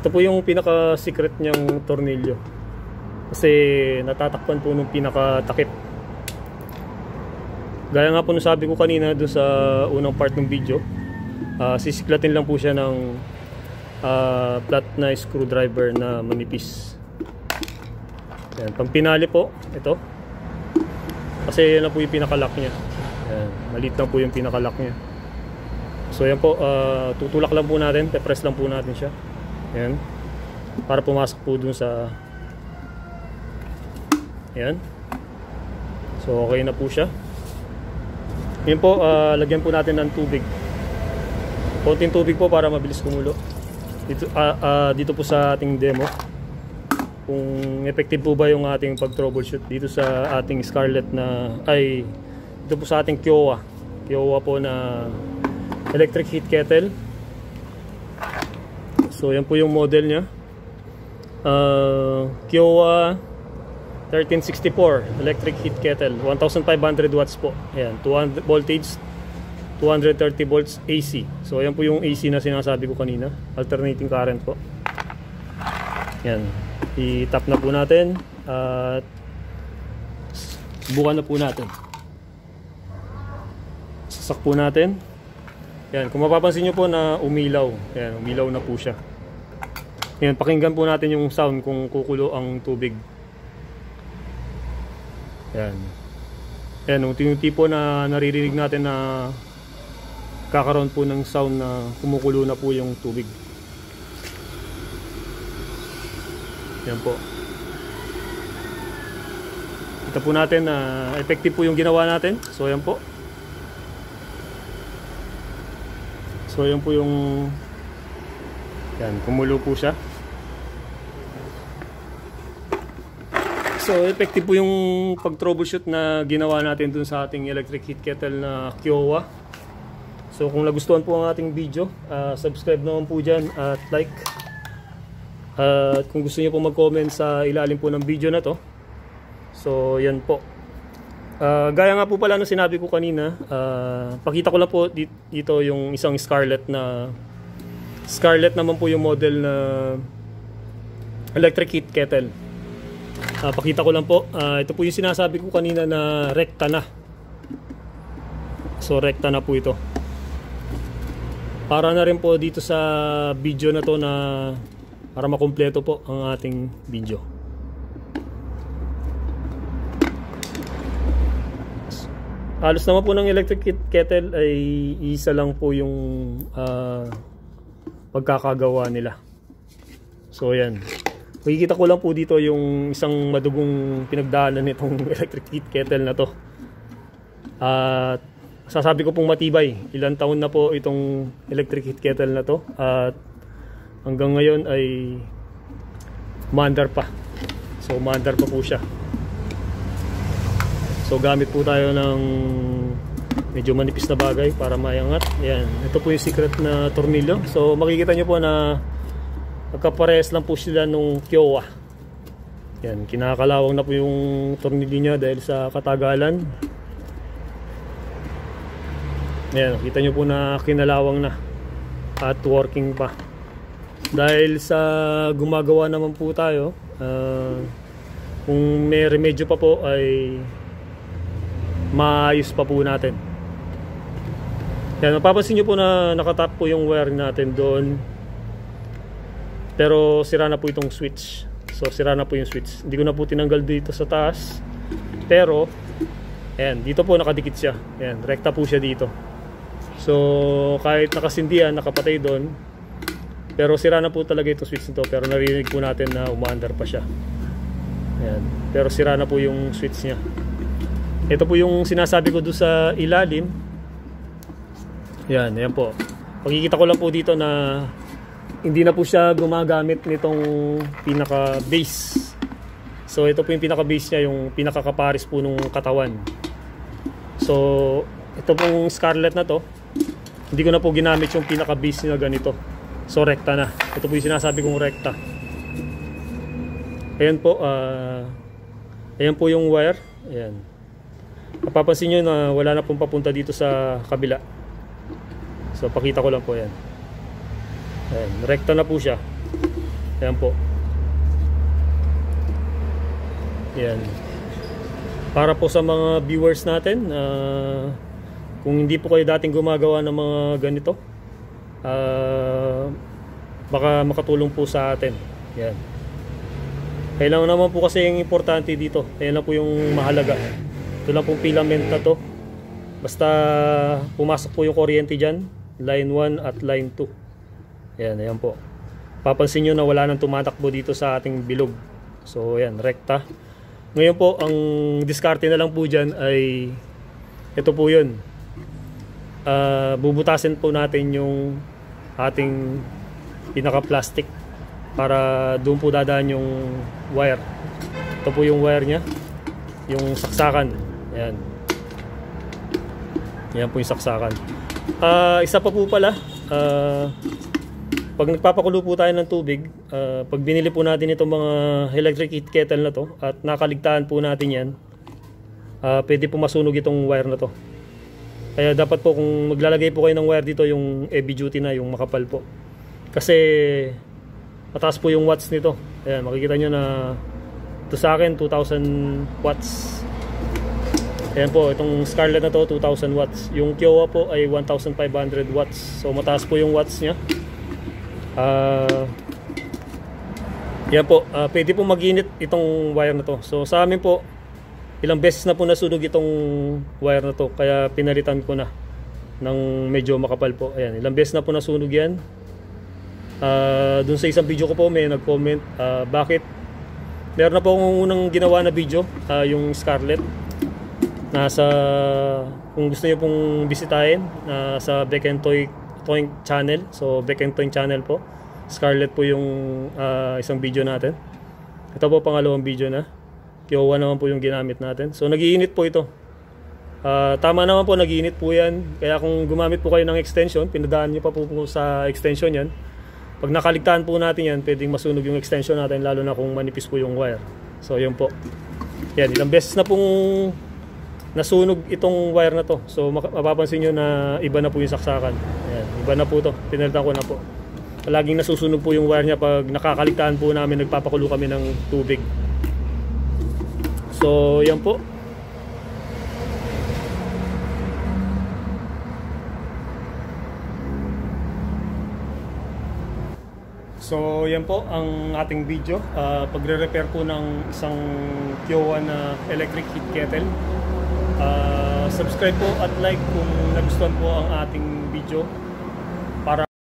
Ito po yung pinaka-secret niyang tornilyo. Kasi natatakpan po nung pinaka-takip. Gaya nga po nung sabi ko kanina doon sa unang part ng video, sisiklatin lang po siya ng flat na screwdriver na manipis. Yan. Pang pinali po, ito. Kasi yan na po yung pinaka-lock niya. Ayan, maliit lang po yung pinaka-lock nya. So yan po, tutulak lang po natin, pe-press lang po natin siya. Ayan, para pumasok po dun sa, ayan. So okay na po siya. Yan po, lagyan po natin ng tubig. Konting tubig po para mabilis kumulo. Dito po sa ating demo, kung effective po ba yung ating pag-troubleshoot dito sa ating Scarlett na, ito po sa ating Kiowa po na electric heat kettle. So yan po yung model nya, Kiowa 1364 electric heat kettle, 1500 watts po. Ayan, 200 voltage, 230 volts AC. So yan po yung AC na sinasabi ko kanina, alternating current po. Yan, i-tap na po natin at bukan na po natin. Sasak po natin. Yan, kung mapapansin nyo po na umilaw. Yan, umilaw na po siya. Yan, pakinggan po natin yung sound kung kukulo ang tubig. Yan. Yan, unti-unti po na naririnig natin na kakaroon po ng sound na kumukulo na po yung tubig. Yan po. Kita po natin na effective po yung ginawa natin. So yan po. So yan po yung, yan, kumulo po siya. So effective po yung pag-troubleshoot na ginawa natin dun sa ating electric heat kettle na Kiowa. So kung nagustuhan po ang ating video, subscribe naman po dyan at like. At kung gusto niyo po mag-comment sa ilalim po ng video na to. So yan po. Gaya nga po pala nung sinabi ko kanina, pakita ko lang po dito yung isang Scarlett naman po yung model na electric heat kettle. Pakita ko lang po, ito po yung sinasabi ko kanina na rekta na. So rekta na po ito. Para na rin po dito sa video na to na para makumpleto po ang ating video. Halos naman po ng electric kettle ay isa lang po yung pagkakagawa nila. So yan. Makikita ko lang po dito yung isang madugong pinagdaanan nitong electric heat kettle na to. At sasabi ko pong matibay. Ilang taon na po itong electric heat kettle na to. At hanggang ngayon ay umaandar pa. So umaandar pa po siya. So gamit po tayo ng medyo manipis na bagay para mayangat. Yan. Ito po yung secret na tornilyo. So makikita nyo po na magkaparehas lang po sila nung Kiowa. Yan. Kinakalawang na po yung tornilyo niya dahil sa katagalan. Yan. Kita nyo po na kinalawang na at working pa. Dahil sa gumagawa naman po tayo, kung may remedyo pa po ay maayos pa po natin. Yan, mapapansin nyo po na nakatap po yung wire natin doon. Pero sira na po itong switch. So sira na po yung switch. Hindi ko na po tinanggal dito sa taas. Pero ayan, dito po nakadikit siya. Ayan, rekta po siya dito. So kahit nakasindihan, nakapatay doon, pero sira na po talaga itong switch nito. Pero narinig po natin na umaandar pa siya. Ayan, pero sira na po yung switch niya. Ito po yung sinasabi ko doon sa ilalim. Yan po. Pakikita ko lang po dito na hindi na po siya gumagamit nitong pinaka base. So ito po yung pinaka base niya, yung pinakakaparis po nung katawan. So ito pong Scarlett na to, hindi ko na po ginamit yung pinaka base niya ganito. So rekta na. Ito po yung sinasabi kong rekta. Ayan po, ayan po yung wire. Ayan. Mapapansin nyo na wala na pong papunta dito sa kabila. So pakita ko lang po yan. Ayan, rekta na po siya. Ayan po. Ayan. Para po sa mga viewers natin, kung hindi po kayo dating gumagawa ng mga ganito, baka makatulong po sa atin. Ayan. Kailangan naman po kasi yung importante dito. Ayan lang po yung mahalaga. Ito lang pong filament na to. Basta pumasok po yung kuryente dyan, line 1 at line 2. Ayan po. Papansin nyo na wala nang tumatakbo dito sa ating bilog. So ayan, rekta. Ngayon po, ang diskarte na lang po dyan ay ito po yun. Bubutasin po natin yung ating pinaka-plastic para doon po dadaan yung wire. Ito po yung wire nya, yung saksakan. Ayan. Ayan po yung saksakan. Isa pa po pala, pag nagpapakulo po tayo ng tubig, pag binili po natin itong mga electric heat kettle na to at nakaligtaan po natin yan, pwede po masunog itong wire na to. Kaya dapat po kung maglalagay po kayo ng wire dito, yung heavy duty na, yung makapal po. Kasi mataas po yung watts nito. Ayan, makikita nyo na ito sa akin 2000 watts. Ayan po, itong Scarlett na to 2000 watts. Yung Kiowa po ay 1500 watts. So mataas po yung watts nya. Yan po, pwede po mag-init itong wire na to. So sa amin po, ilang beses na po nasunog itong wire na to, kaya pinalitan ko na ng medyo makapal po. Ayan, ilang beses na po nasunog yan. Dun sa isang video ko po may nag-comment bakit. Meron na po akong unang ginawa na video, yung Scarlett. Kung gusto niyo pong bisitahin, sa Beck and Toy channel. So Beck and Toy channel po. Scarlett po yung isang video natin. Ito po pangalawang video na. Kiowa naman po yung ginamit natin. So nag-iinit po ito. Tama naman po, nag-iinit po yan. Kaya kung gumamit po kayo ng extension, pinadaan niyo pa po sa extension yan. Pag nakaligtaan po natin yan, pwedeng masunog yung extension natin, lalo na kung manipis po yung wire. So yun po. Yan, ilang beses na pong nasunog itong wire na to. So mapapansin nyo na iba na po yung saksakan. Ayan, iba na po to. Pinalitan ko na po. Palaging nasusunog po yung wire nya pag nakakaligtaan po namin, nagpapakulo kami ng tubig. So yan po. So yan po ang ating video. Pagre-repair po ng isang Kiowa na electric heat kettle. Subscribe po at like kung nagustuhan po ang ating video.